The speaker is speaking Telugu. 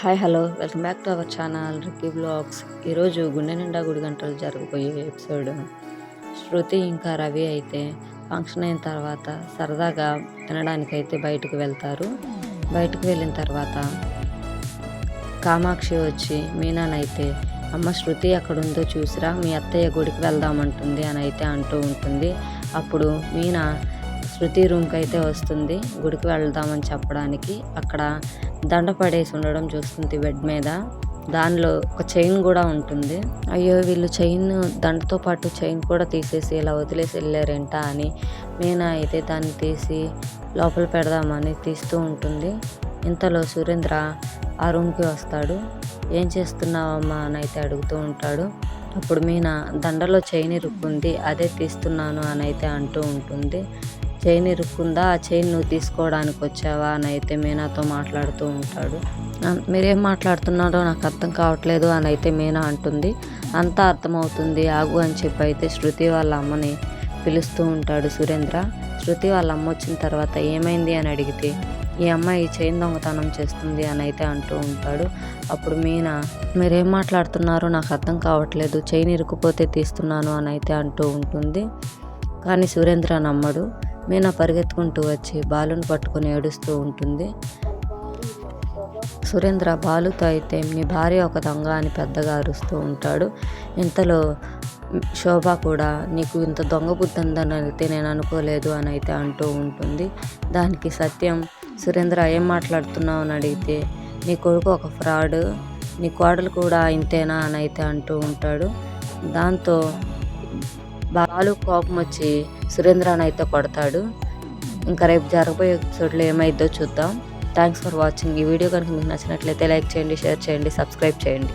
Hi hello welcome back to our channel Ricky blogs. ఈరోజు గుండె నిండా గుడి గంటలు జరగబోయే ఎపిసోడ్. శృతి ఇంకా రవి అయితే ఫంక్షన్ అయిన తర్వాత సరదాగా తినడానికైతే బయటకు వెళ్తారు. బయటకు వెళ్ళిన తర్వాత కామాక్షి వచ్చి మీనానైతే అమ్మ శృతి అక్కడ ఉందో చూసిరా, మీ అత్తయ్య గుడికి వెళ్దామంటుంది అని అయితే అంటూ ఉంటుంది. అప్పుడు మీనా శృతి రూమ్కి అయితే వస్తుంది గుడికి వెళ్దామని చెప్పడానికి. అక్కడ దండ పడేసి ఉండడం చూస్తుంది బెడ్ మీద. దానిలో ఒక చైన్ కూడా ఉంటుంది. అయ్యో వీళ్ళు చైన్ దండతో పాటు చైన్ కూడా తీసేసి ఇలా వదిలేసి వెళ్ళారేంటా అని మీనా అయితే దాన్ని తీసి లోపల పెడదామని తీస్తూ ఉంటుంది. ఇంతలో సురేంద్ర ఆ రూమ్కి వస్తాడు. ఏం చేస్తున్నావమ్మా అని అయితే అడుగుతూ ఉంటాడు. అప్పుడు మీనా దండలో చైన్ ఇరుక్కుంది, అదే తీస్తున్నాను అని అయితే అంటూ ఉంటుంది. చైన్ ఇరుక్కుందా, ఆ చైన్ నువ్వు తీసుకోవడానికి వచ్చావా అని అయితే మీనాతో మాట్లాడుతూ ఉంటాడు. మీరేం మాట్లాడుతున్నారో నాకు అర్థం కావట్లేదు అని అయితే మీనా అంటుంది. అంతా అర్థమవుతుంది ఆగు అని చెప్పి అయితే శృతి వాళ్ళ అమ్మని పిలుస్తూ ఉంటాడు సురేంద్ర. శృతి వాళ్ళ అమ్మ వచ్చిన తర్వాత ఏమైంది అని అడిగితే ఈ అమ్మాయి చైన్ దొంగతనం చేస్తుంది అని అయితే అంటూ ఉంటాడు. అప్పుడు మీనా మీరేం మాట్లాడుతున్నారో నాకు అర్థం కావట్లేదు, చైన్ ఇరుక్కుపోతే తీస్తున్నాను అని అయితే అంటూ ఉంటుంది. కానీ సురేంద్ర నమ్మడు. మీనా పరిగెత్తుకుంటూ వచ్చి బాలుని పట్టుకుని ఏడుస్తూ ఉంటుంది. సురేంద్ర బాలుతో అయితే నీ భార్య ఒక దొంగ అని పెద్దగా అరుస్తూ ఉంటాడు. ఇంతలో శోభ కూడా నీకు ఇంత దొంగ బుద్ధి ఉందని అయితే నేను అనుకోలేదు అని అయితే అంటూ ఉంటుంది. దానికి సత్యం సురేంద్ర ఏం మాట్లాడుతున్నావు అని అడిగితే నీ కొడుకు ఒక ఫ్రాడ్, నీ కోడలు కూడా ఇంతేనా అని అయితే అంటూ ఉంటాడు. దాంతో బాలు కోపం వచ్చి సురేంద్రని అయితే కొడతాడు. ఇంకా రేపు జరగబోయే ఎపిసోడ్లో ఏమైద్దో చూద్దాం. Thanks for watching. ఈ వీడియో కనుక మీకు నచ్చినట్లయితే లైక్ చేయండి, షేర్ చేయండి, సబ్స్క్రైబ్ చేయండి.